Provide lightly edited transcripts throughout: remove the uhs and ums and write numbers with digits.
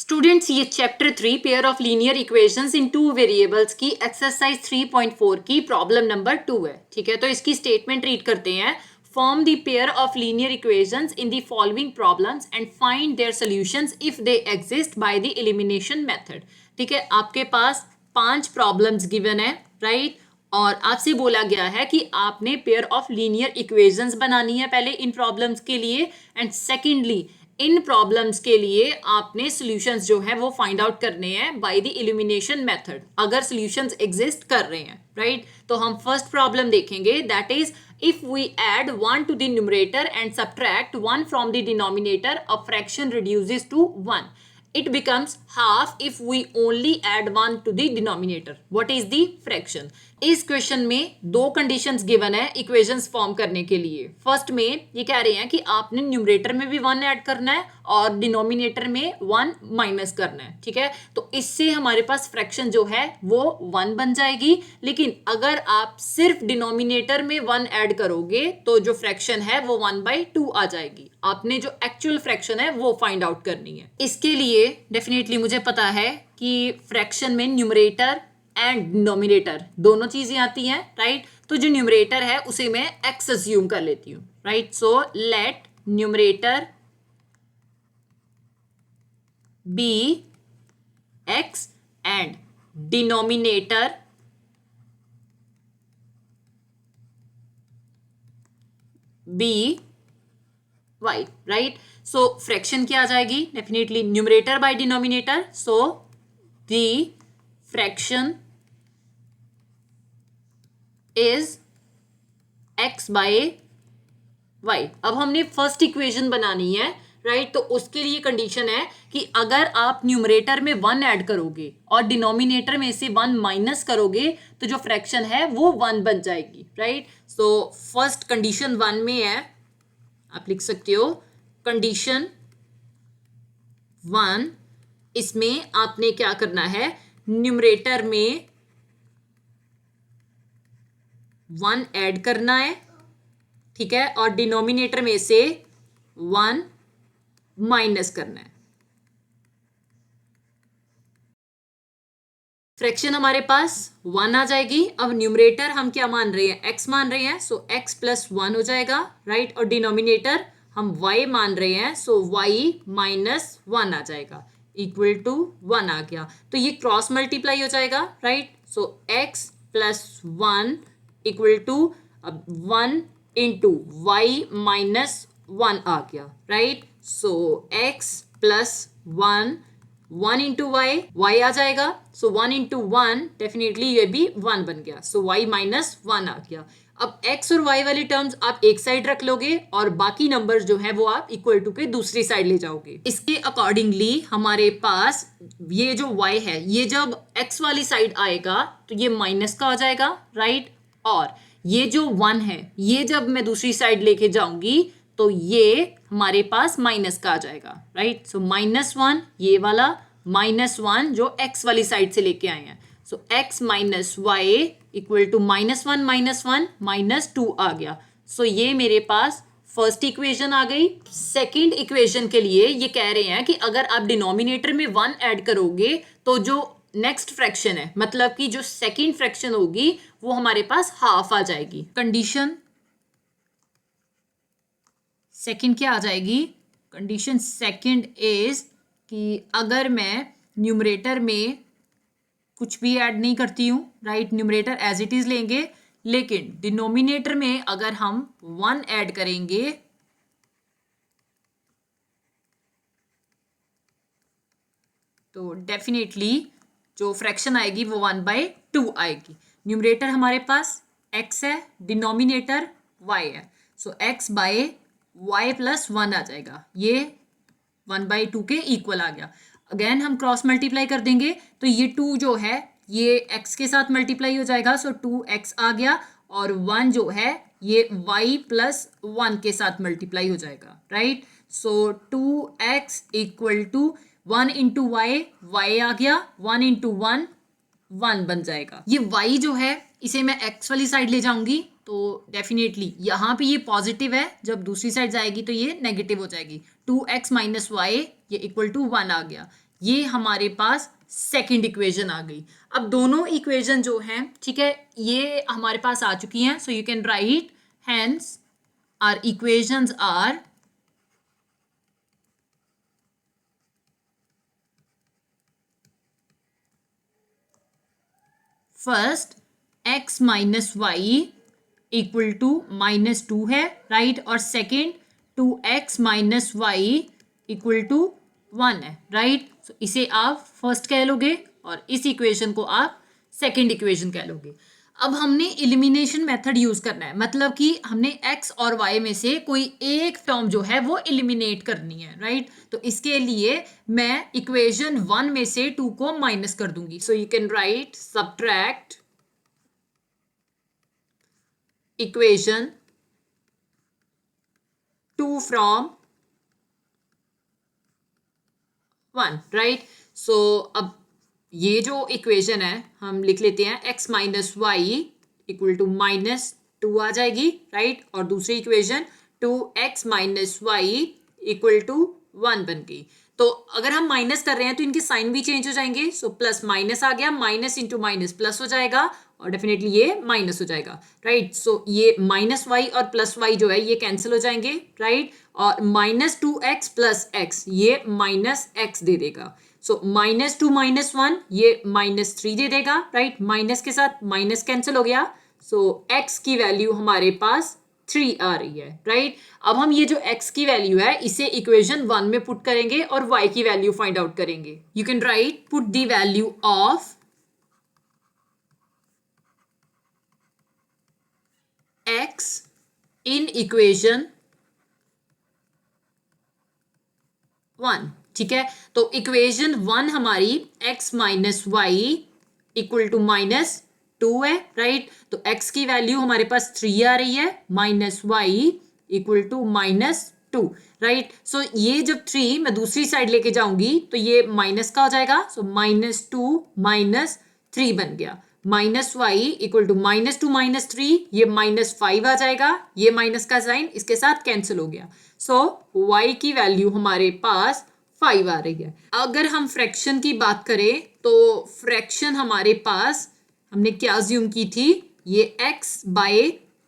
Students ये chapter 3 pair of linear equations in two variables की exercise 3.4 की problem number 2 है। ठीक है, तो इसकी स्टेटमेंट रीड करते हैं। Form the pair of linear equations in the following problems and find their solutions if they exist by the elimination method. ठीक है, आपके पास 5 प्रॉब्लम्स गिवन है, राइट। और आपसे बोला गया है कि आपने पेयर ऑफ लीनियर इक्वेशंस बनानी है पहले इन प्रॉब्लम्स के लिए, एंड सेकेंडली इन प्रॉब्लम्स के लिए आपने सॉल्यूशंस जो है वो फाइंड आउट करने हैं बाय द एलिमिनेशन मेथड, अगर सॉल्यूशंस एग्जिस्ट कर रहे हैं, राइट। तो हम फर्स्ट प्रॉब्लम देखेंगे, that is if we add 1 to the numerator and subtract 1 from the denominator, a fraction reduces to 1. It becomes half if we only add 1 to the denominator. What is the fraction? इस question में दो conditions given है equations form करने के लिए। First में ये कह रहे हैं कि आपने न्यूमरेटर में भी 1 ऐड करना है और डिनोमिनेटर में 1 माइनस करना है। ठीक है, तो इससे हमारे पास फ्रैक्शन जो है वो 1 बन जाएगी। लेकिन अगर आप सिर्फ डिनोमिनेटर में 1 ऐड करोगे तो जो फ्रैक्शन है वो 1/2 आ जाएगी। आपने जो एक्चुअल फ्रैक्शन है वो फाइंड आउट करनी है। इसके लिए डेफिनेटली मुझे पता है कि फ्रैक्शन में न्यूमरेटर एंड डिनोमिनेटर दोनों चीजें आती हैं, राइट। तो जो न्यूमरेटर है उसे मैं एक्स अज्यूम कर लेती हूँ, right. So let numerator be x and denominator be y, right. So fraction क्या आ जाएगी? Definitely numerator by denominator, so the fraction is x by y। अब हमने फर्स्ट इक्वेशन बनानी है, राइट। तो उसके लिए कंडीशन है कि अगर आप न्यूमरेटर में 1 ऐड करोगे और डिनोमिनेटर में से 1 माइनस करोगे तो जो फ्रैक्शन है वो 1 बन जाएगी, राइट। सो फर्स्ट कंडीशन 1 में है, आप लिख सकते हो कंडीशन 1। इसमें आपने क्या करना है, न्यूमरेटर में 1 ऐड करना है, ठीक है, और डिनोमिनेटर में से 1 माइनस करना है। फ्रैक्शन हमारे पास 1 आ जाएगी। अब न्यूमरेटर हम क्या मान रहे हैं, x मान रहे हैं, सो x प्लस 1 हो जाएगा, राइट। और डिनोमिनेटर हम y मान रहे हैं, सो y माइनस 1 आ जाएगा, इक्वल टू 1 आ गया। तो ये क्रॉस मल्टीप्लाई हो जाएगा, right. So x plus 1 equal to 1 into y minus 1 आ गया, right. So x plus 1 into Y आ जाएगा, सो 1 इंटू 1 डेफिनेटली ये भी 1 बन गया, सो y माइनस 1 आ गया। अब x और y वाली टर्म्स आप एक साइड रख लोगे और बाकी नंबर्स जो है वो आप इक्वल टू के दूसरी साइड ले जाओगे। इसके अकॉर्डिंगली हमारे पास ये जो y है ये जब x वाली साइड आएगा तो ये माइनस का हो जाएगा, राइट। और ये जो 1 है ये जब मैं दूसरी साइड लेके जाऊंगी तो ये हमारे पास माइनस का आ जाएगा, राइट। सो -1 ये वाला, -1 जो x वाली साइड से लेके आए हैं, so x minus Y equal to -1 -2 आ गया। सो ये मेरे पास फर्स्ट इक्वेशन आ गई। सेकंड इक्वेशन के लिए ये कह रहे हैं कि अगर आप डिनोमिनेटर में 1 ऐड करोगे तो जो नेक्स्ट फ्रैक्शन है, मतलब कि जो सेकंड फ्रैक्शन होगी वो हमारे पास हाफ आ जाएगी। कंडीशन सेकंड क्या आ जाएगी, कंडीशन सेकंड इज कि अगर मैं न्यूमरेटर में कुछ भी ऐड नहीं करती हूँ, right, numerator as it is लेंगे, लेकिन डिनोमिनेटर में अगर हम 1 ऐड करेंगे तो डेफिनेटली जो फ्रैक्शन आएगी वो 1/2 आएगी। न्यूमरेटर हमारे पास x है, डिनोमिनेटर y है, so x by y plus 1 आ जाएगा, ये 1/2 के इक्वल आ गया। अगेन हम क्रॉस मल्टीप्लाई कर देंगे तो ये 2 जो है ये x के साथ मल्टीप्लाई हो जाएगा, सो 2x आ गया, और 1 जो है ये y प्लस 1 के साथ मल्टीप्लाई हो जाएगा, right. So 2x equal to 1 into Y आ गया, 1 इंटू 1 बन जाएगा। ये y जो है इसे मैं x वाली साइड ले जाऊंगी तो डेफिनेटली यहाँ पे ये पॉजिटिव है, जब दूसरी साइड जाएगी तो ये नेगेटिव हो जाएगी। 2x माइनस वाई ये इक्वल टू 1 आ गया। ये हमारे पास सेकंड इक्वेशन आ गई। अब दोनों इक्वेशन जो हैं, ठीक है, ये हमारे पास आ चुकी हैं। So you can write hence our equations are first x minus Y equal to -2 है, राइट, और second 2x minus Y equal to 1 है, राइट। सो इसे आप फर्स्ट कह लोगे और इस इक्वेशन को आप सेकेंड इक्वेशन कह लोगे। अब हमने एलिमिनेशन मेथड यूज करना है, मतलब कि हमने x और y में से कोई एक टर्म जो है वो एलिमिनेट करनी है, राइट। तो इसके लिए मैं इक्वेशन 1 में से 2 को माइनस कर दूंगी। So you can write subtract equation 2 from 1, right. So अब ये जो इक्वेशन है हम लिख लेते हैं, x minus Y equal to -2 आ जाएगी, राइट, और दूसरी equation 2x minus Y equal to 1 बन गई। तो अगर हम माइनस कर रहे हैं तो इनके साइन भी चेंज हो जाएंगे। सो प्लस माइनस आ गया, माइनस इंटू माइनस प्लस हो जाएगा और डेफिनेटली ये माइनस हो जाएगा, राइट। सो ये माइनस वाई और प्लस वाई जो है ये कैंसिल हो जाएंगे, राइट, और -2x प्लस x ये -x दे देगा। सो -2 -1 ये -3 दे देगा, राइट, माइनस के साथ माइनस कैंसिल हो गया। सो x की वैल्यू हमारे पास 3 आ रही है, राइट। अब हम ये जो x की वैल्यू है इसे इक्वेशन 1 में पुट करेंगे और y की वैल्यू फाइंड आउट करेंगे। You can write put the value of x in equation 1, ठीक है। तो इक्वेशन 1 हमारी x minus Y equal to -2 है, राइट। तो x की वैल्यू हमारे पास 3 आ रही है, minus Y equal to -2, right. So ये जब 3 मैं दूसरी साइड लेके जाऊंगी तो ये माइनस का हो जाएगा। सो -2 -3 बन गया। माइनस वाई इक्वल टू -2 -3 ये -5 आ जाएगा, ये माइनस का साइन इसके साथ कैंसिल हो गया। सो y की वैल्यू हमारे पास 5 आ रही है। अगर हम फ्रैक्शन की बात करें तो फ्रैक्शन हमारे पास हमने क्या अज्यूम की थी, ये x बाय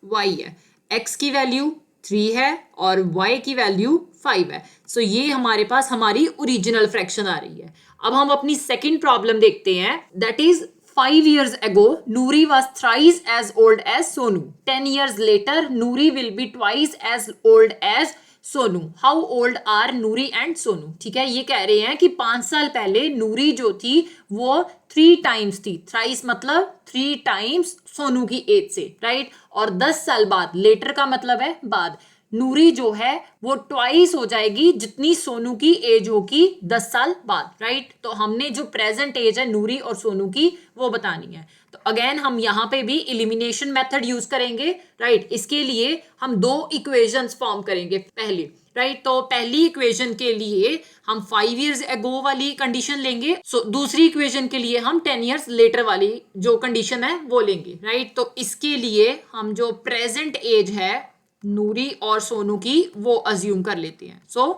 y है। x की वैल्यू 3 है और y की वैल्यू 5 है। सो ये हमारे पास हमारी ओरिजिनल फ्रैक्शन आ रही है। अब हम अपनी सेकंड प्रॉब्लम देखते हैं, that is 5 years ago, Noori was thrice as old as Sonu. 10 years later, Noori will be twice as old as Sonu. How old are Noori and Sonu, ठीक है। ये कह रहे हैं कि 5 साल पहले नूरी जो थी वो 3 टाइम्स थी, थ्राइस मतलब 3 टाइम्स सोनू की एज से, राइट। और 10 साल बाद, लेटर का मतलब है बाद, नूरी जो है वो ट्वाइस हो जाएगी जितनी सोनू की एज होगी 10 साल बाद, राइट। तो हमने जो प्रेजेंट एज है नूरी और सोनू की वो बतानी है। तो अगेन हम यहाँ पे भी एलिमिनेशन मेथड यूज करेंगे, राइट। इसके लिए हम 2 इक्वेशंस फॉर्म करेंगे पहले, राइट। तो पहली इक्वेशन के लिए हम 5 years ago वाली कंडीशन लेंगे। सो दूसरी इक्वेशन के लिए हम 10 years later वाली जो कंडीशन है वो लेंगे, राइट। तो इसके लिए हम जो प्रेजेंट एज है नूरी और सोनू की वो अज्यूम कर लेते हैं। So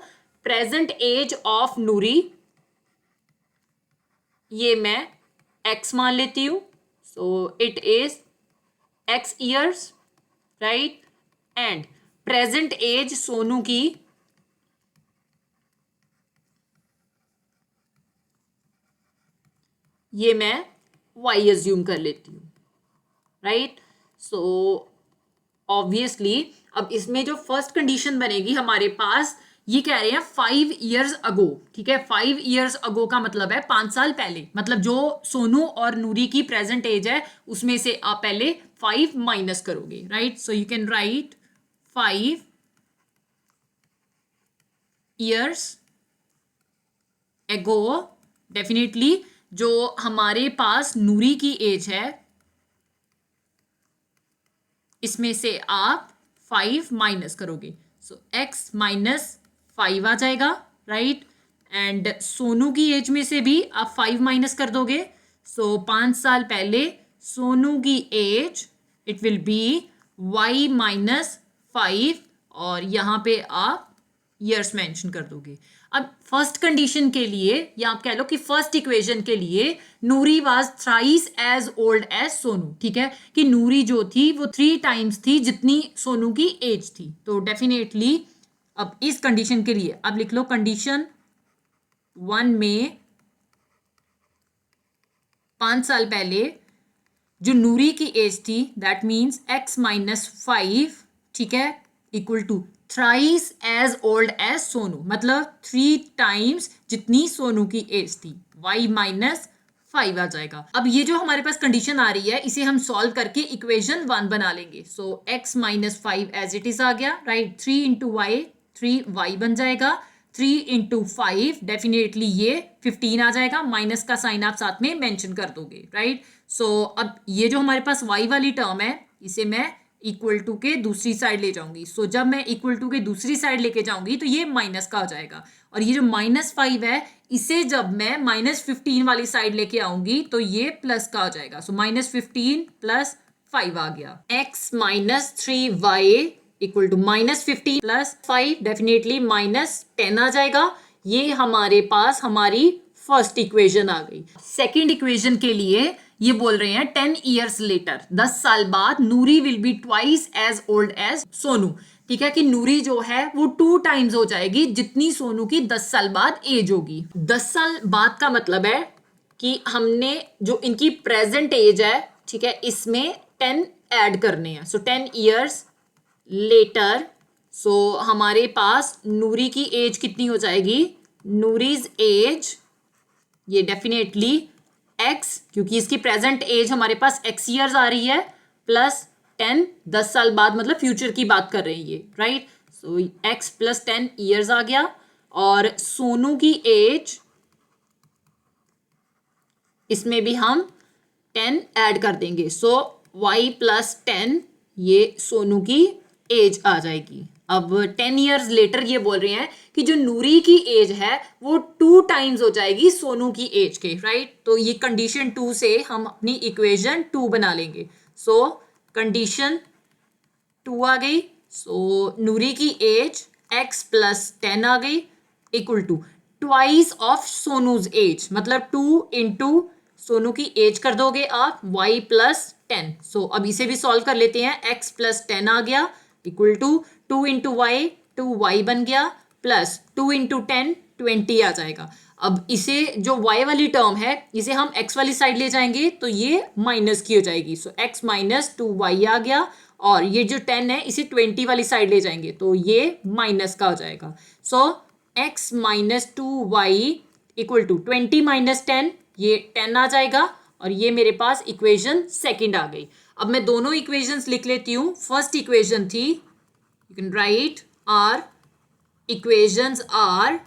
present age of Noori ये मैं x मान लेती हूं। So it is x years, right, and present age Sonu की ये मैं y अज्यूम कर लेती हूँ, राइट। सो ऑब्वियसली अब इसमें जो फर्स्ट कंडीशन बनेगी हमारे पास, ये कह रहे हैं 5 years ago, ठीक है। 5 years ago का मतलब है 5 साल पहले, मतलब जो सोनू और नूरी की प्रेजेंट एज है उसमें से आप पहले 5 माइनस करोगे, right. So you can right 5 years ago। Definitely जो हमारे पास नूरी की एज है इसमें से आप 5 माइनस करोगे। सो x -5 आ जाएगा, राइट। एंड सोनू की एज में से भी आप 5 माइनस कर दोगे। सो 5 साल पहले सोनू की age it will be y -5 और यहाँ पे आप ईयर्स मेंशन कर दोगे। अब फर्स्ट कंडीशन के लिए, या आप कह लो कि फर्स्ट इक्वेशन के लिए, Noori was thrice as old as Sonu, ठीक है, कि नूरी जो थी वो 3 टाइम्स थी जितनी सोनू की एज थी। तो डेफिनेटली अब इस कंडीशन के लिए अब लिख लो कंडीशन 1 में 5 साल पहले जो नूरी की एज थी, दैट मीन्स x-5, ठीक है, equal to thrice as old as Sonu, मतलब 3 टाइम्स जितनी सोनू की एज थी, y-5 आ जाएगा। अब ये जो हमारे पास कंडीशन आ रही है इसे हम सॉल्व करके इक्वेशन 1 बना लेंगे। सो x-5 एज इट इज आ गया, राइट, 3 इंटू वाई, 3y बन जाएगा, 3 इंटू 5 डेफिनेटली ये 15 आ जाएगा, माइनस का साइन आप साथ में मेंशन कर दोगे, राइट। सो अब ये जो हमारे पास y वाली टर्म है इसे मैं इक्वल टू के दूसरी साइड ले जाऊंगी। सो जब मैं इक्वल टू के दूसरी साइड लेके जाऊंगी तो ये माइनस का हो जाएगा, और ये जो -5 है इसे जब मैं -15 वाली साइड लेके आऊंगी तो ये प्लस का हो जाएगा। सो -15 + 5 आ गया, x-3y इक्वल टू -15 + 5 डेफिनेटली -10 आ जाएगा। ये हमारे पास हमारी फर्स्ट इक्वेशन आ गई। सेकंड इक्वेशन के लिए ये बोल रहे हैं 10 ईयर्स लेटर, 10 साल बाद Noori will be twice as old as Sonu, ठीक है, कि नूरी जो है वो 2 टाइम्स हो जाएगी जितनी सोनू की 10 साल बाद एज होगी। 10 साल बाद का मतलब है कि हमने जो इनकी प्रेजेंट एज है, ठीक है, इसमें 10 ऐड करने हैं। सो 10 ईयर्स लेटर, सो हमारे पास नूरी की एज कितनी हो जाएगी, नूरीज एज, ये डेफिनेटली x, क्योंकि इसकी प्रेजेंट एज हमारे पास x ईयर्स आ रही है, प्लस 10, 10 साल बाद मतलब फ्यूचर की बात कर रहे हैं ये, राइट। सो x + 10 ईयर्स आ गया, और सोनू की एज इसमें भी हम 10 ऐड कर देंगे। सो y + 10 ये सोनू की एज आ जाएगी। अब 10 ईयर्स लेटर ये बोल रहे हैं कि जो नूरी की एज है वो 2 टाइम्स हो जाएगी सोनू की एज के, राइट। तो ये कंडीशन 2 से हम अपनी इक्वेशन 2 बना लेंगे। सो कंडीशन 2 आ गई। सो नूरी की एज x + 10 आ गई, equal to twice of Sonu's age, मतलब 2 इंटू सोनू की एज कर दोगे आप, y + 10। सो अब इसे भी सॉल्व कर लेते हैं, x + 10 आ गया, equal to 2 into Y, 2y बन गया, प्लस 2 इंटू 10 20 आ जाएगा। अब इसे जो y वाली टर्म है इसे हम x वाली साइड ले जाएंगे तो ये माइनस की हो जाएगी। सो x - 2y आ गया, और ये जो 10 है इसे 20 वाली साइड ले जाएंगे तो ये माइनस का हो जाएगा। So x - 2y equal to 20 - 10, ये 10 आ जाएगा, और ये मेरे पास इक्वेशन सेकंड आ गई। अब मैं दोनों इक्वेशंस लिख लेती हूँ। फर्स्ट इक्वेशन थी, you can write our equations are,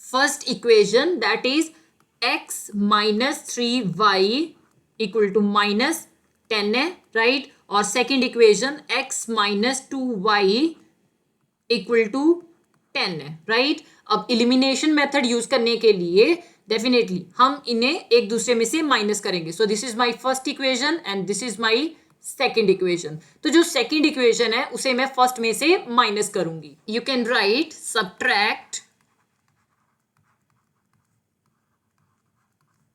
first equation that is x - 3y equal to -10 है, राइट। और second equation x - 2y equal to 10 है, राइट। अब इलिमिनेशन मेथड यूज करने के लिए डेफिनेटली हम इन्हें एक दूसरे में से माइनस करेंगे। So this is my first equation and this is my second equation. तो जो सेकंड इक्वेशन है उसे मैं फर्स्ट में से माइनस करूंगी। You can write subtract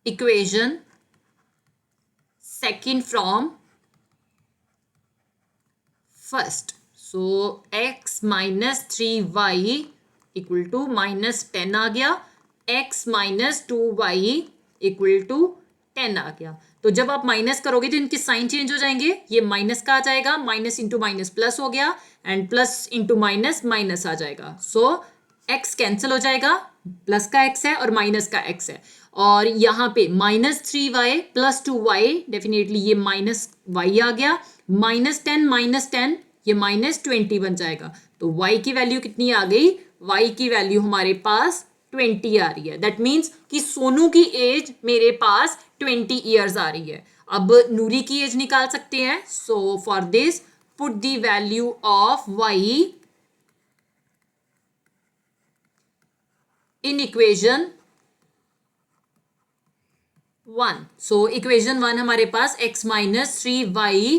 equation second from first. So x - 3y equal to -10 आ गया, x - 2y इक्वल टू 10 आ गया। तो जब आप माइनस करोगे तो इनके साइन चेंज हो जाएंगे, ये माइनस का आ जाएगा, माइनस इंटू माइनस प्लस हो गया, and plus into minus minus आ जाएगा। सो x कैंसिल हो जाएगा, प्लस का x है और माइनस का x है, और यहाँ पे -3y + 2y डेफिनेटली ये -y आ गया, -10 - 10 ये -20 बन जाएगा। तो y की वैल्यू कितनी आ गई, y की वैल्यू हमारे पास 20 आ रही है। दैट मीन्स कि सोनू की एज मेरे पास 20 ईयर्स आ रही है। अब नूरी की एज निकाल सकते हैं। So for this put the value of y in equation 1। So equation 1 हमारे पास x - 3y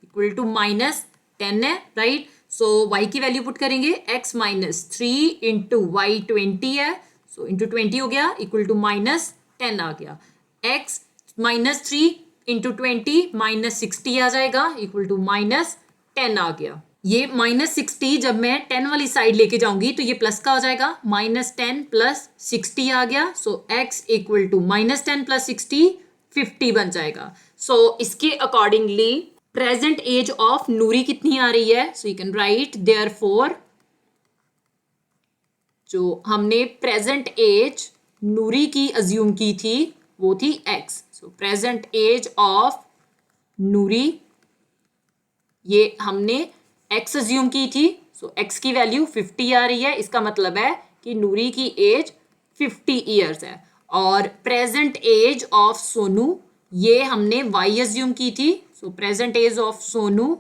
इक्वल टू -10 है, राइट। सो y की वैल्यू पुट करेंगे, x माइनस 3 इंटू वाई 20 है, सो इंटू 20 हो गया इक्वल टू माइनस 10 आ गया। x माइनस 3 इंटू 20 माइनस 60 आ जाएगा इक्वल टू माइनस 10 आ गया। ये माइनस 60 जब मैं 10 वाली साइड लेके जाऊंगी तो ये प्लस का हो जाएगा, माइनस 10 प्लस 60 आ गया। सो x equal to minus 10 plus 60 50 बन जाएगा। सो इसके accordingly present age of Noori कितनी आ रही है? So you can write therefore जो हमने प्रेजेंट एज नूरी की अज्यूम की थी वो थी x। So present age of Noori ये हमने x अज्यूम की थी, सो x की वैल्यू 50 आ रही है। इसका मतलब है कि नूरी की एज 50 ईयर्स है। और प्रेजेंट एज ऑफ सोनू ये हमने y अज्यूम की थी, so present age of Sonu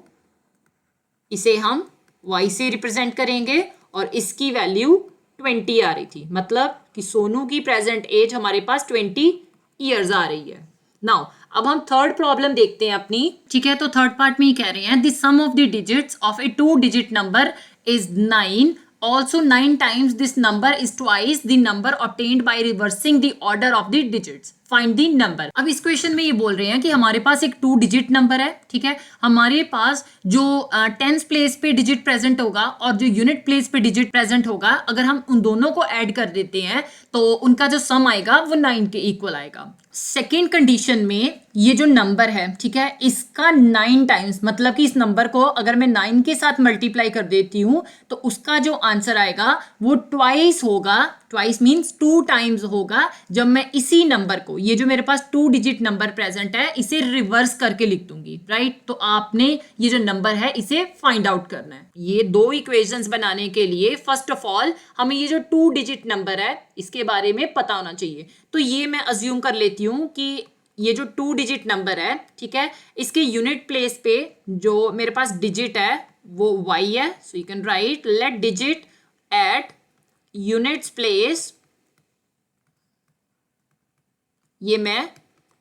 इसे हम y से रिप्रेजेंट करेंगे और इसकी वैल्यू 20 आ रही थी, मतलब कि सोनू की प्रेजेंट एज हमारे पास 20 ईयर्स आ रही है। नाउ अब हम थर्ड प्रॉब्लम देखते हैं अपनी, ठीक है। तो थर्ड पार्ट में ही कह रहे हैं the sum of the digits of a 2 digit number is 9, also 9 times this number is twice the number obtained by reversing the order of the digits, find the number। अब इस question में ये बोल रहे हैं कि हमारे पास एक 2 डिजिट नंबर है, ठीक है। हमारे पास जो टेंस प्लेस पे डिजिट प्रेजेंट होगा और जो यूनिट प्लेस पे डिजिट प्रेजेंट होगा, अगर हम उन दोनों को ऐड कर देते हैं तो उनका जो सम आएगा वो 9 के इक्वल आएगा। सेकेंड कंडीशन में ये जो नंबर है, ठीक है, इसका 9 टाइम्स, मतलब कि इस नंबर को अगर मैं 9 के साथ मल्टीप्लाई कर देती हूँ तो उसका जो आंसर आएगा वो ट्वाइस होगा। ट्वाइस मीन्स 2 टाइम्स होगा जब मैं इसी नंबर को, ये जो मेरे पास 2 डिजिट नंबर प्रेजेंट है, इसे रिवर्स करके लिख दूंगी, राइट। तो आपने ये जो नंबर है इसे फाइंड आउट करना है। ये दो इक्वेशंस बनाने के लिए फर्स्ट ऑफ ऑल हमें ये जो 2 डिजिट नंबर है इसके बारे में पता होना चाहिए। तो ये मैं अज्यूम कर लेती हूँ कि ये जो 2 डिजिट नंबर है, ठीक है, इसके यूनिट प्लेस पे जो मेरे पास डिजिट है वो y है। So you can write let digit at units place, ये मैं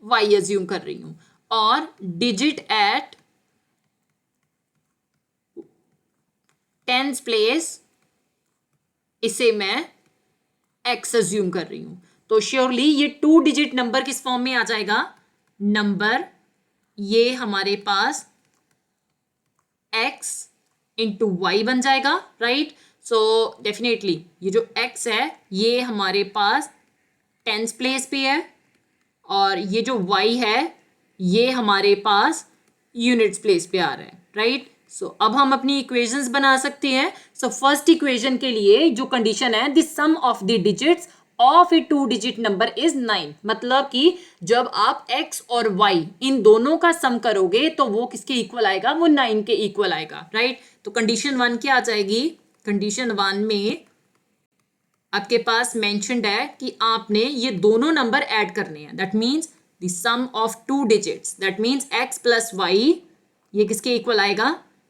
y अज्यूम कर रही हूं, और डिजिट एट टेंस प्लेस इसे मैं x अज्यूम कर रही हूं। तो श्योरली ये 2 डिजिट नंबर किस फॉर्म में आ जाएगा? नंबर ये हमारे पास x इंटू वाई बन जाएगा, राइट। सो डेफिनेटली ये जो x है ये हमारे पास टेंस प्लेस पे है और ये जो y है ये हमारे पास यूनिट्स प्लेस पे आ रहा है, राइट। सो अब हम अपनी इक्वेशंस बना सकते हैं। सो फर्स्ट इक्वेशन के लिए जो कंडीशन है the sum of the digits of a 2 digit number is 9, मतलब कि जब आप x और y इन दोनों का सम करोगे तो वो किसके इक्वल आएगा? वो 9 के इक्वल आएगा, राइट। तो कंडीशन 1 क्या आ जाएगी? कंडीशन 1 में आपके पास मेंशन्ड है कि आपने ये दोनों नंबर ऐड करने हैं, that means the sum of 2 digits, that means x plus y, ये किसके इक्वल आएगा?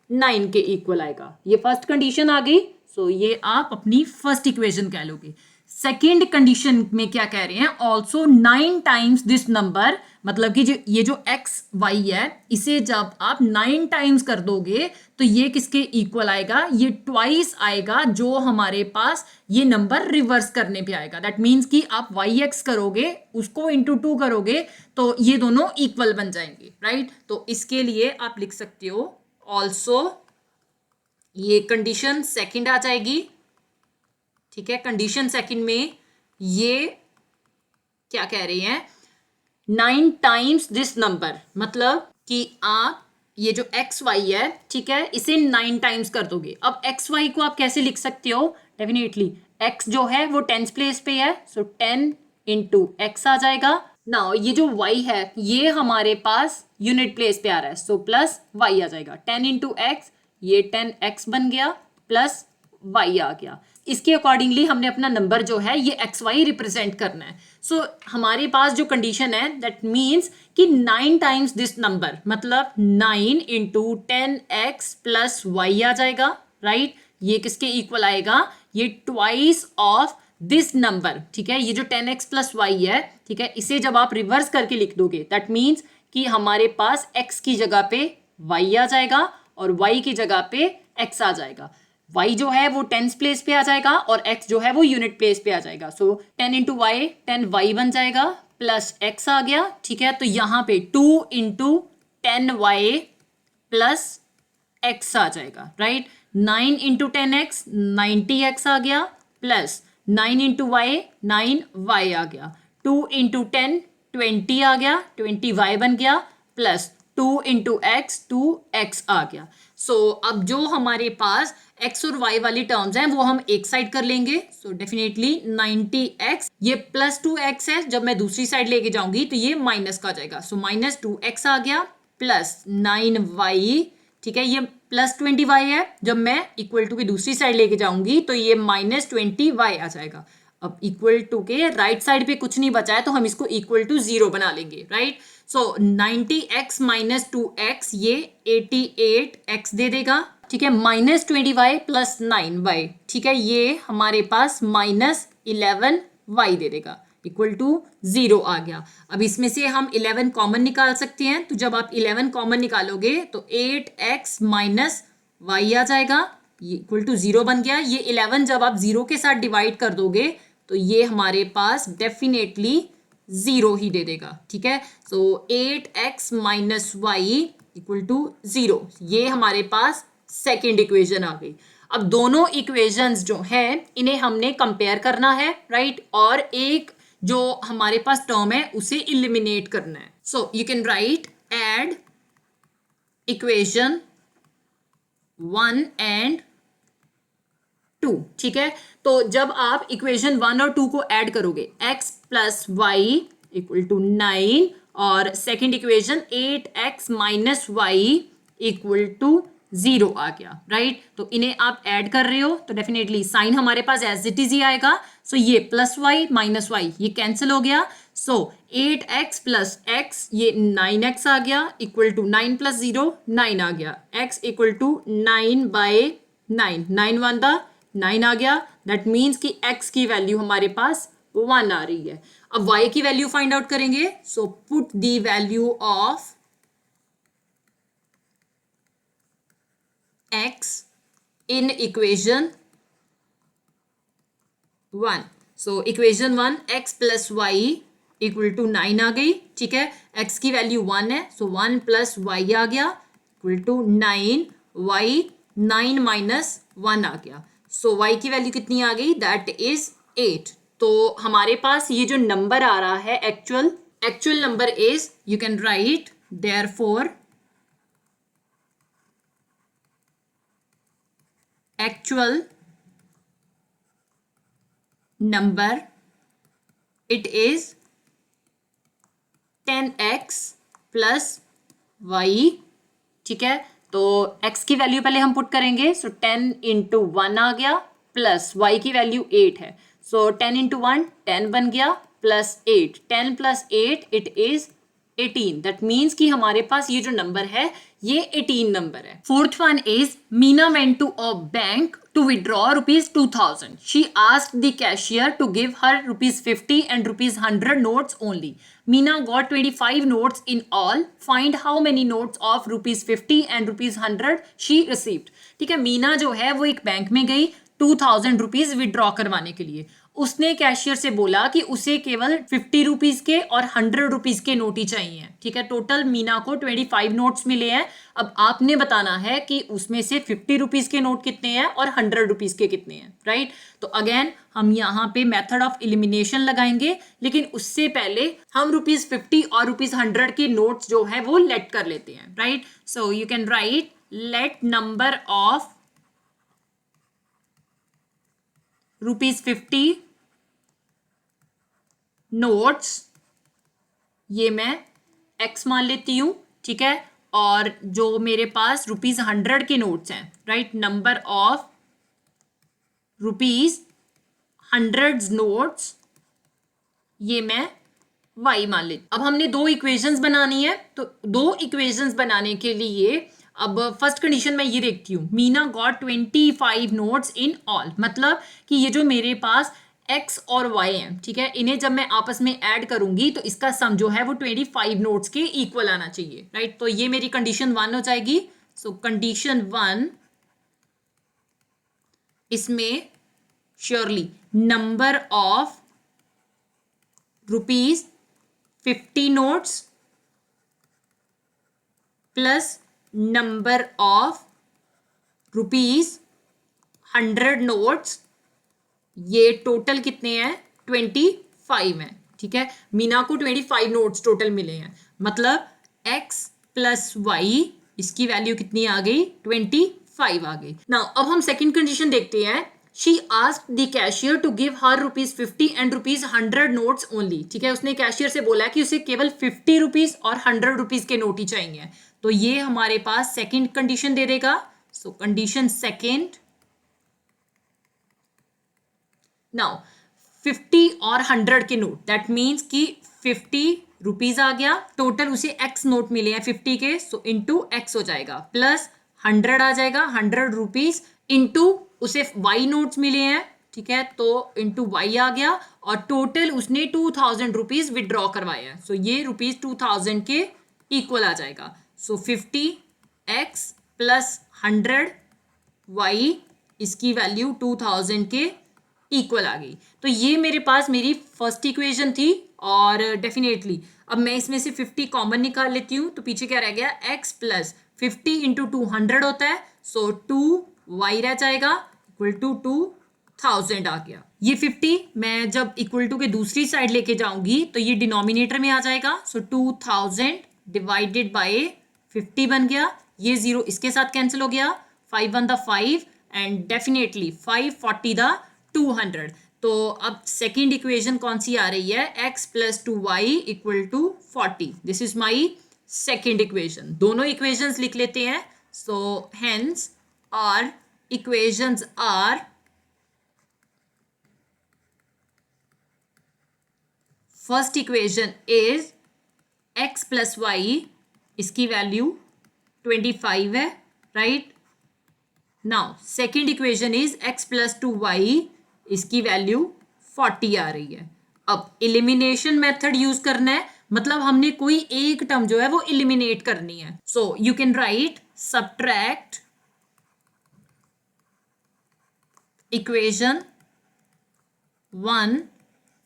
9 के इक्वल आएगा। ये फर्स्ट कंडीशन आ गई। सो ये आप अपनी फर्स्ट इक्वेशन कह लोगे। सेकेंड कंडीशन में क्या कह रहे हैं? ऑल्सो 9 टाइम्स दिस नंबर, मतलब कि ये जो एक्स वाई है इसे जब आप 9 टाइम्स कर दोगे तो ये किसके इक्वल आएगा? ये ट्वाइस आएगा जो हमारे पास ये नंबर रिवर्स करने पे आएगा। दैट मीन्स कि आप वाई एक्स करोगे उसको इंटू 2 करोगे तो ये दोनों इक्वल बन जाएंगे, राइट। तो इसके लिए आप लिख सकते हो ऑल्सो, ये कंडीशन सेकेंड आ जाएगी, ठीक है। कंडीशन सेकंड में ये क्या कह रहे हैं? 9 टाइम्स दिस नंबर, मतलब कि आप ये जो एक्स वाई है, ठीक है, इसे 9 टाइम्स कर दोगे। अब एक्स वाई को आप कैसे लिख सकते हो? डेफिनेटली एक्स जो है वो टेंस प्लेस पे है, सो 10 इंटू एक्स आ जाएगा। नाउ ये जो y है ये हमारे पास यूनिट प्लेस पे आ रहा है, सो प्लस y आ जाएगा। 10 इंटू एक्स, ये 10x बन गया, प्लस y आ गया। इसके अकॉर्डिंगली हमने अपना नंबर जो है ये एक्स वाई रिप्रेजेंट करना है। सो हमारे पास जो कंडीशन है दैट मीन्स कि 9 टाइम्स दिस नंबर, मतलब 9 इंटू 10x प्लस वाई आ जाएगा, राइट। ये किसके इक्वल आएगा? ये ट्वाइस ऑफ दिस नंबर, ठीक है। ये जो 10x प्लस वाई है, ठीक है, इसे जब आप रिवर्स करके लिख दोगे दैट मीन्स कि हमारे पास x की जगह पे y आ जाएगा और y की जगह पे x आ जाएगा। y जो है वो टेंस प्लेस पे आ जाएगा और x जो है वो यूनिट प्लेस पे आ जाएगा। सो 10 इंटू वाई 10y बन जाएगा प्लस x आ गया, ठीक है। तो यहाँ पे 2 इंटू 10y प्लस x आ जाएगा, राइट। 9 इंटू 10x 90x आ गया प्लस 9 इंटू वाई 9y आ गया। 2 इंटू 10 20 आ गया, 20y बन गया प्लस 2 इंटू एक्स 2x आ गया। सो अब जो हमारे पास x और y वाली टर्म्स हैं वो हम एक साइड कर लेंगे। सो डेफिनेटली 90x ये प्लस 2x है, जब मैं दूसरी साइड लेके जाऊंगी तो ये माइनस का जाएगा। सो माइनस 2x आ गया प्लस 9y, ठीक है। ये प्लस 20y है, जब मैं इक्वल टू की दूसरी साइड लेके जाऊंगी तो ये माइनस 20y आ जाएगा। अब इक्वल टू के राइट साइड पे कुछ नहीं बचा है तो हम इसको इक्वल टू 0 बना लेंगे, राइट। सो 90x माइनस 2x ये 88x दे देगा, ठीक है। माइनस 20y प्लस 9y, ठीक है, ये हमारे पास माइनस 11y दे देगा, इक्वल टू 0 आ गया। अब इसमें से हम 11 कॉमन निकाल सकते हैं, तो जब आप 11 कॉमन निकालोगे तो 8x माइनस y आ जाएगा, ये इक्वल टू 0 बन गया। ये 11 जब आप 0 के साथ डिवाइड कर दोगे तो ये हमारे पास डेफिनेटली 0 ही दे देगा, ठीक है। So 8x minus Y equal to 0, ये हमारे पास सेकेंड इक्वेशन आ गई। अब दोनों इक्वेशंस जो हैं इन्हें हमने कंपेयर करना है, राइट, और एक जो हमारे पास टर्म है उसे इलिमिनेट करना है। So you can write add equation 1 and 2, ठीक है। तो जब आप इक्वेशन 1 और 2 को ऐड करोगे x plus y equal to 9 और second equation 8x minus Y equal to 0 आ गया, राइट। तो इन्हें आप ऐड कर रहे हो तो डेफिनेटली साइन हमारे पास एज इट इज ही आएगा। सो ये प्लस वाई माइनस वाई ये कैंसिल हो गया। सो 8x प्लस x ये 9x आ गया इक्वल टू 9 प्लस 0 9 आ गया, x इक्वल टू 9 बाय 9, 9 1 था 9 आ गया। दैट मीन्स कि x की वैल्यू हमारे पास 1 आ रही है। अब y की वैल्यू फाइंड आउट करेंगे। So put the value of x in equation 1। So equation 1 x plus y equal to 9 आ गई, ठीक है। x की वैल्यू 1 है, सो 1 प्लस वाई आ गया इक्वल टू 9, y 9 माइनस 1 आ गया। सो y की वैल्यू कितनी आ गई, दैट इज 8। तो हमारे पास ये जो नंबर आ रहा है actual number is, you can write therefore actual number it is 10x plus y, ठीक है। तो x की वैल्यू पहले हम पुट करेंगे। सो 10 इंटू 1 आ गया प्लस y की वैल्यू 8 है। सो 10 इंटू 1 10 बन गया plus 8, 10 plus 8 it is 18। That means कि हमारे पास ये जो नंबर है ये 18 नंबर है। Fourth one is Meena went to a bank to withdraw rupees 2000. She asked the cashier to give her rupees 50 and rupees 100 notes only. Meena got 25 notes in all. Find how many notes of rupees 50 and rupees 100 she received. ठीक है, मीना जो है वो एक bank में गई 2000 rupees withdraw करवाने के लिए। उसने कैशियर से बोला कि उसे केवल 50 रुपीज के और 100 रुपीज के नोट ही चाहिए, ठीक है। टोटल मीना को 25 नोट्स मिले हैं। अब आपने बताना है कि उसमें से 50 रुपीज के नोट कितने हैं और 100 रुपीज के कितने हैं, राइट। तो अगेन हम यहाँ पे मेथड ऑफ एलिमिनेशन लगाएंगे, लेकिन उससे पहले हम रुपीज 50 और रुपीज 100 के नोट्स जो है वो लेट कर लेते हैं, right. So you can write let number of rupees 50 notes, ये मैं x मान लेती हूं, ठीक है। और जो मेरे पास रुपीज 100 के नोट्स हैं, right, number of rupees 100 notes ये मैं y मान लेती। अब हमने दो इक्वेशंस बनानी है, तो दो इक्वेशंस बनाने के लिए अब फर्स्ट कंडीशन मैं ये देखती हूँ, Meena got 25 notes in all, मतलब कि ये जो मेरे पास x और y हैं, ठीक है, इन्हें जब मैं आपस में ऐड करूंगी तो इसका सम जो है वो 25 नोट्स के इक्वल आना चाहिए, राइट। तो ये मेरी कंडीशन 1 हो जाएगी। सो कंडीशन 1, इसमें surely number of ₹50 notes plus number of ₹100 notes, ये टोटल कितने हैं? 25 हैं। ठीक है, मीना को 25 नोट्स टोटल मिले हैं, मतलब x प्लस वाई, इसकी वैल्यू कितनी आ गई? 25 आ गई। नाउ अब हम सेकंड कंडीशन देखते हैं। She asked the cashier to give her ₹50 and ₹100 notes only. ठीक है, उसने कैशियर से बोला कि उसे केवल ₹50 और ₹100 के नोट ही चाहिए। तो ये हमारे पास सेकंड कंडीशन दे देगा। सो कंडीशन सेकंड, नाउ 50 और 100 के नोट, दैट मीन्स कि ₹50 आ गया, टोटल उसे x नोट मिले हैं 50 के, सो इंटू x हो जाएगा, प्लस 100 आ जाएगा, ₹100 इंटू उसे y नोट्स मिले हैं। ठीक है, तो इंटू y आ गया, और टोटल उसने ₹2000 विड्रॉ करवाया है, सो ये ₹2000 के इक्वल आ जाएगा। सो 50x प्लस 100y, इसकी वैल्यू 2000 के इक्वल आ गई। तो ये मेरे पास मेरी फर्स्ट इक्वेशन थी, और डेफिनेटली अब मैं इसमें से 50 कॉमन निकाल लेती हूँ, तो पीछे क्या रह गया? x प्लस 50 इंटू 200 होता है, सो 2y रह जाएगा इक्वल टू 2000 आ गया। ये 50 मैं जब इक्वल टू के दूसरी साइड लेके जाऊंगी तो ये डिनोमिनेटर में आ जाएगा, सो 2000 डिवाइडेड बाय 50 बन गया, ये 0 इसके साथ कैंसिल हो गया, 5 1 द 5 एंड डेफिनेटली 540 द 200। तो अब सेकेंड इक्वेशन कौन सी आ रही है? x plus 2y equal to 40। This is my second equation. दोनों इक्वेशंस लिख लेते हैं। So hence our equations are, first equation is x plus y, इसकी वैल्यू 25 है, राइट। Now second equation is x plus 2y, इसकी वैल्यू 40 आ रही है। अब एलिमिनेशन मेथड यूज करना है, मतलब हमने कोई एक टर्म जो है वो एलिमिनेट करनी है। So you can right subtract equation 1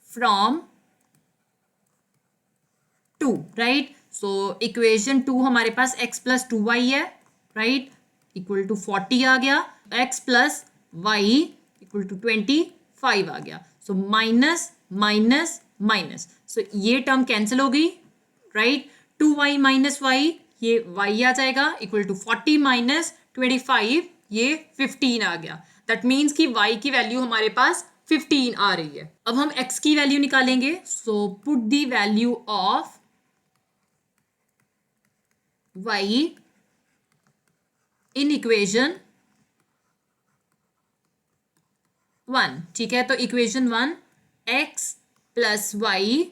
from 2, right. So equation 2 हमारे पास x प्लस 2y है, राइट, इक्वल टू 40 आ गया, x plus y equal to 25 आ गया। So minus minus minus, so ये टर्म कैंसिल हो गई, राइट। 2y माइनस वाई, ये y आ जाएगा इक्वल टू 40 माइनस 25, ये 15 आ गया। दैट मीन्स कि y की वैल्यू हमारे पास 15 आ रही है। अब हम x की वैल्यू निकालेंगे। So put the value of y in equation 1। ठीक है, तो equation 1 x plus y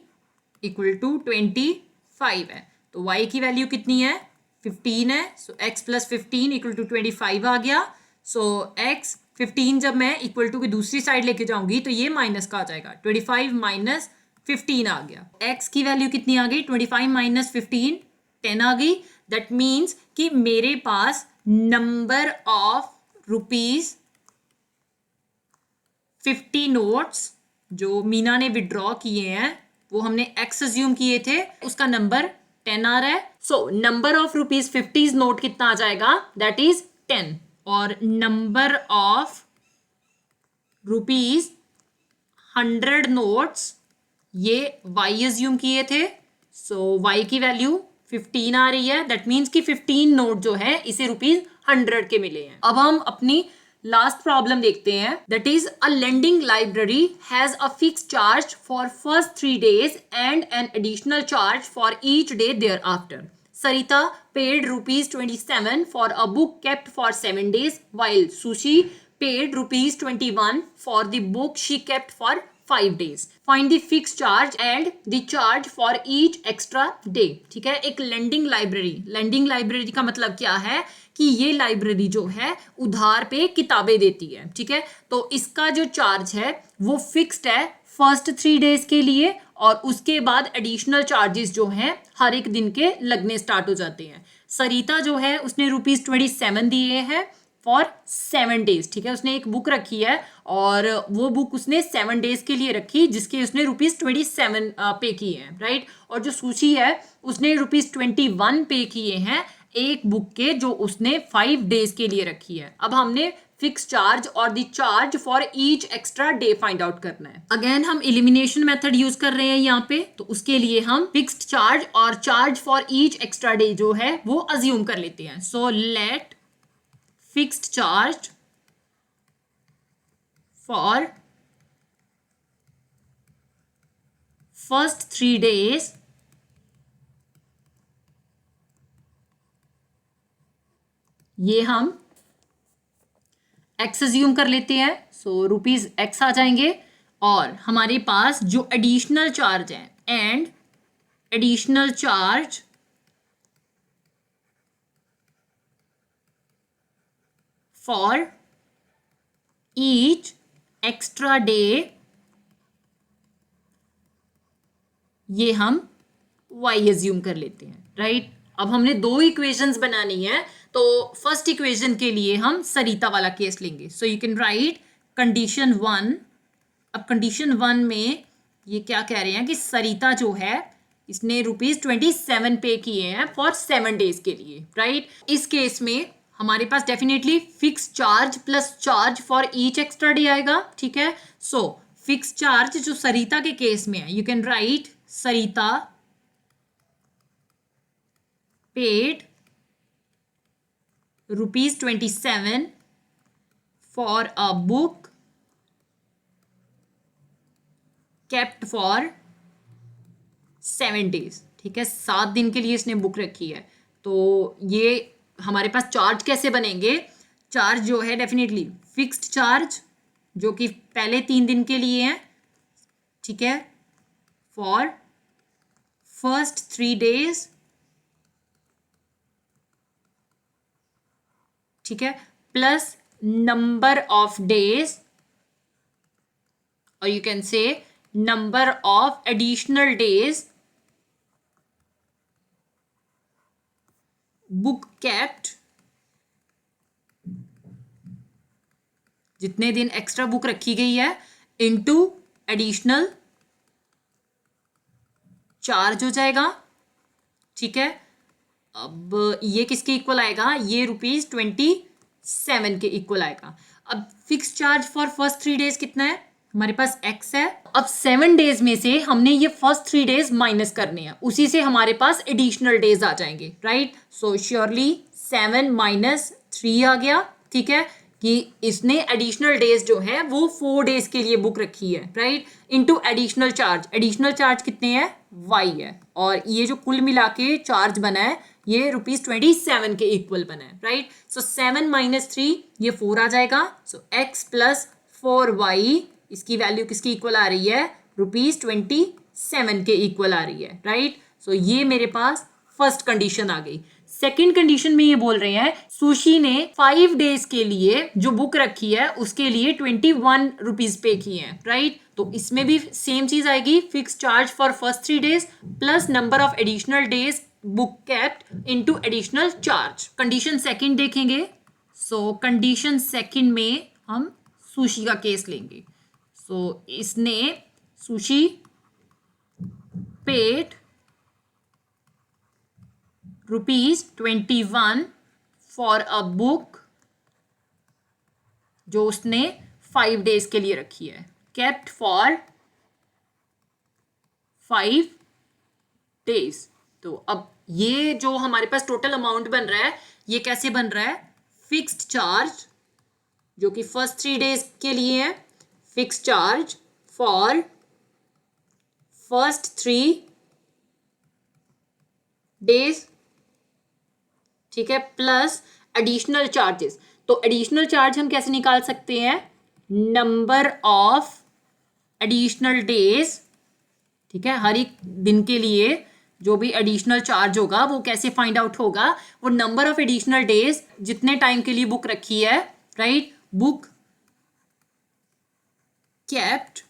equal to 25 है, तो y की वैल्यू कितनी है? 15 है, so x plus 15 equal to 25 आ गया। सो x 15 जब मैं इक्वल टू की दूसरी साइड लेके जाऊंगी तो ये माइनस का आ जाएगा, 25 माइनस 15 आ गया। x की वैल्यू कितनी आ गई? 25 माइनस 15 10 आ गई। दैट मीन्स कि मेरे पास नंबर ऑफ ₹50 नोट्स जो मीना ने विड्रॉ किए हैं, वो हमने x अज्यूम किए थे, उसका नंबर 10 आ रहा है। सो नंबर ऑफ ₹50 नोट कितना आ जाएगा? That is 10। और नंबर ऑफ ₹100 नोट्स, ये y अज्यूम किए थे, सो y की वैल्यू 15 आ रही है। दैट मीन्स कि 15 नोट जो है इसे ₹100 के मिले हैं। अब हम अपनी लास्ट प्रॉब्लम देखते हैं। That is a lending library has a fix charge for first 3 days and an additional charge for each day thereafter. Sarita paid ₹27 for a book kept for 7 days, while Sushi paid ₹21 for the book she kept for 5 days. Find the fixed charge and the charge for each extra day. ठीक है, एक lending library का मतलब क्या है कि ये library जो है उधार पे किताबें देती है। ठीक है, तो इसका जो चार्ज है वो फिक्स्ड है फर्स्ट 3 days के लिए, और उसके बाद एडिशनल चार्जेस जो हैं हर एक दिन के लगने स्टार्ट हो जाते हैं। सरिता जो है उसने ₹27 दिए हैं फॉर 7 days, ठीक है। उसने एक बुक रखी है और वो बुक उसने 7 days के लिए रखी, जिसके उसने ₹27 पे किए हैं, राइट। और जो सुशी है उसने ₹21 पे किए हैं एक बुक के, जो उसने 5 days के लिए रखी है। अब हमने फिक्स चार्ज और the charge for each extra day find out करना है। अगेन हम एलिमिनेशन मेथड यूज कर रहे हैं यहाँ पे, तो उसके लिए हम फिक्स्ड चार्ज और charge for each extra day जो है वो अज्यूम कर लेते हैं। So let fixed charge for first 3 days ये हम एक्स अज्यूम कर लेते हैं। सो ₹X आ जाएंगे और हमारे पास जो एडिशनल चार्ज है and additional charge for each extra day ये हम y अज्यूम कर लेते हैं, राइट। अब हमने 2 इक्वेशंस बनानी है, तो फर्स्ट इक्वेशन के लिए हम सरिता वाला केस लेंगे। सो यू कैन राइट कंडीशन 1। अब कंडीशन 1 में ये क्या कह रहे हैं कि सरिता जो है इसने ₹27 पे किए हैं फॉर 7 days के लिए, राइट। इस केस में हमारे पास definitely fix charge plus charge for each extra day आएगा, ठीक है। सो फिक्स चार्ज जो सरिता के केस में है, you can right Sarita paid ₹27 for a book kept for 7 days, ठीक है। 7 दिन के लिए इसने बुक रखी है। तो ये हमारे पास चार्ज कैसे बनेंगे? चार्ज जो है डेफिनेटली फिक्स्ड चार्ज जो कि पहले 3 दिन के लिए है, ठीक है, फॉर फर्स्ट 3 days, ठीक है, प्लस नंबर ऑफ डेज, और you can say number of additional days book kept, जितने दिन एक्स्ट्रा बुक रखी गई है, इनटू एडिशनल चार्ज हो जाएगा, ठीक है। अब ये किसके इक्वल आएगा? ये ₹27 के इक्वल आएगा। अब fix charge for first 3 days कितना है? हमारे पास x है। अब 7 days में से हमने ये फर्स्ट 3 days माइनस करने हैं, उसी से हमारे पास एडिशनल डेज आ जाएंगे, राइट। सो श्योरली 7 माइनस 3 आ गया, ठीक है, कि इसने एडिशनल डेज जो है वो 4 days के लिए बुक रखी है, right, into additional charge. Additional charge कितने हैं? y है, और ये जो कुल मिला के चार्ज बना है ये ₹27 के इक्वल बना है, राइट। सो 7 माइनस 3 ये 4 आ जाएगा। सो x प्लस 4y इसकी वैल्यू किसकी इक्वल आ रही है? ₹27 के इक्वल आ रही है, राइट। सो ये मेरे पास फर्स्ट कंडीशन आ गई। सेकेंड कंडीशन में ये बोल रहे हैं सुशी ने 5 days के लिए जो बुक रखी है उसके लिए ₹21 पे किए हैं, राइट। तो इसमें भी सेम चीज आएगी, fix charge for first 3 days plus number of additional days book kept into additional charge. Condition second देखेंगे। सो कंडीशन सेकंड में हम सुशी का केस लेंगे। सो इसने sushi paid ₹21 for a book जो उसने 5 days के लिए रखी है, केप्ट फॉर 5 days। तो अब ये जो हमारे पास टोटल अमाउंट बन रहा है ये कैसे बन रहा है? फिक्स्ड चार्ज जो कि फर्स्ट 3 days के लिए है, fixed charge for first 3 days, ठीक है, प्लस एडिशनल चार्जेस। तो एडिशनल चार्ज हम कैसे निकाल सकते हैं? नंबर ऑफ एडिशनल डेज, ठीक है, हर एक दिन के लिए जो भी एडिशनल चार्ज होगा वो कैसे फाइंड आउट होगा? वो नंबर ऑफ एडिशनल डेज जितने टाइम के लिए बुक रखी है, right, book kept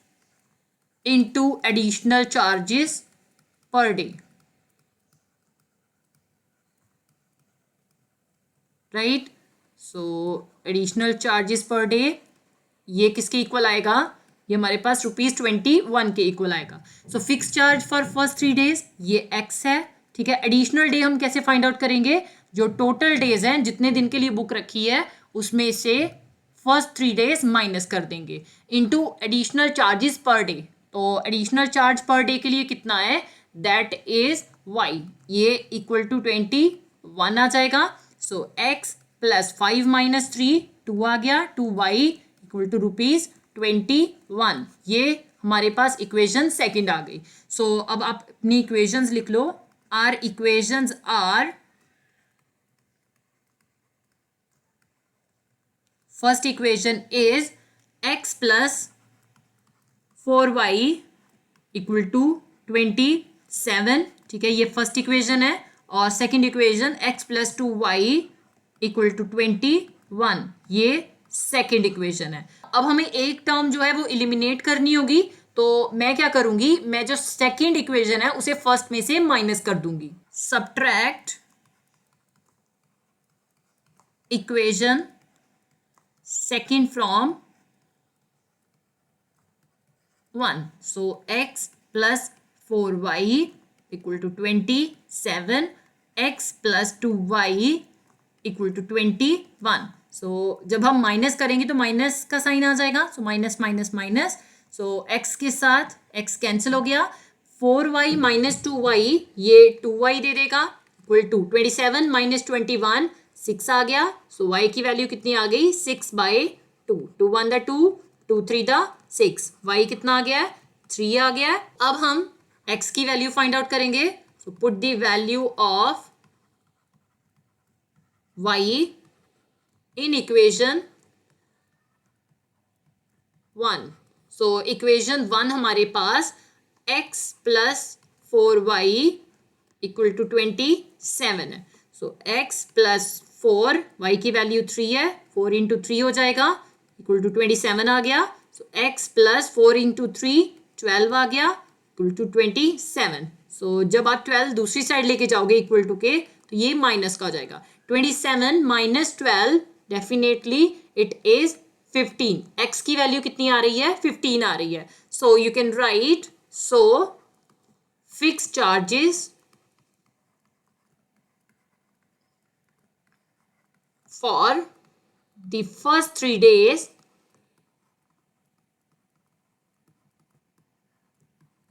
into additional charges per day. Right. सो एडिशनल चार्जेस पर डे ये किसके इक्वल आएगा, ये हमारे पास ₹21 के इक्वल आएगा। So fix charge for first 3 days ये x है, ठीक है। एडिशनल डे हम कैसे फाइंड आउट करेंगे, जो टोटल डेज हैं जितने दिन के लिए बुक रखी है उसमें से फर्स्ट 3 डेज माइनस कर देंगे into additional charges per day. तो एडिशनल चार्ज पर डे के लिए कितना है, दैट इज y, ये इक्वल टू 21 आ जाएगा। सो x प्लस 5 माइनस 3 2 आ गया, 2y इक्वल टू ₹21। ये हमारे पास इक्वेशन सेकंड आ गई। सो अब आप अपनी इक्वेशंस लिख लो। Our equations are, first equation is x plus 4y equal to 27, ठीक है, ये फर्स्ट इक्वेशन है। और second equation x plus 2y equal to 21, ये सेकंड इक्वेशन है। अब हमें एक टर्म जो है वो इलिमिनेट करनी होगी, तो मैं क्या करूंगी, मैं जो सेकंड इक्वेशन है उसे फर्स्ट में से माइनस कर दूंगी। Subtract equation second from 1, so x plus 4y equal to 27, x plus 2y equal to 21। सो जब हम माइनस करेंगे तो माइनस का साइन आ जाएगा, सो माइनस माइनस माइनस, सो x के साथ x कैंसिल हो गया, 4y माइनस 2y ये 2y दे देगा इक्वल टू 27 माइनस 21 6 आ गया। सो y की वैल्यू कितनी आ गई, 6/2, 2 1 द 2, 2 3 द 6, y कितना आ गया है, 3 आ गया है। अब हम x की वैल्यू फाइंड आउट करेंगे। So put the value of y in equation 1। So equation 1 हमारे पास x plus 4y equal to 27 है। सो x प्लस 4, y की वैल्यू 3 है, 4 इंटू 3 हो जाएगा इक्वल टू 27 आ गया। सो x प्लस 4 इंटू 3 12 आ गया इक्वल टू 27। सो जब आप 12 दूसरी साइड लेके जाओगे इक्वल टू के, तो ये माइनस का हो जाएगा। 27 minus 12 definitely it is 15। x की वैल्यू कितनी आ रही है, 15 आ रही है। So you can right, so fix charges for the first 3 days,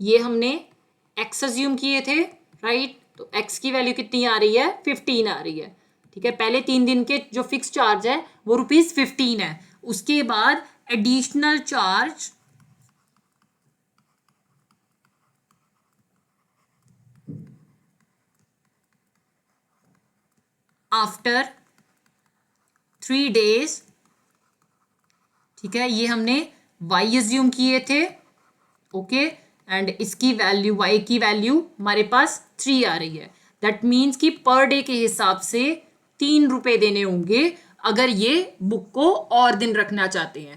ये हमने x अज्यूम किए थे, राइट। तो x की वैल्यू कितनी आ रही है, 15 आ रही है, ठीक है। पहले 3 दिन के जो फिक्स चार्ज है वो ₹15 है। उसके बाद एडिशनल चार्ज आफ्टर 3 days, ठीक है, ये हमने y अज्यूम किए थे, ओके। एंड इसकी वैल्यू, y की वैल्यू हमारे पास 3 आ रही है। दैट मीन्स कि पर डे के हिसाब से ₹3 देने होंगे अगर ये बुक को और दिन रखना चाहते हैं।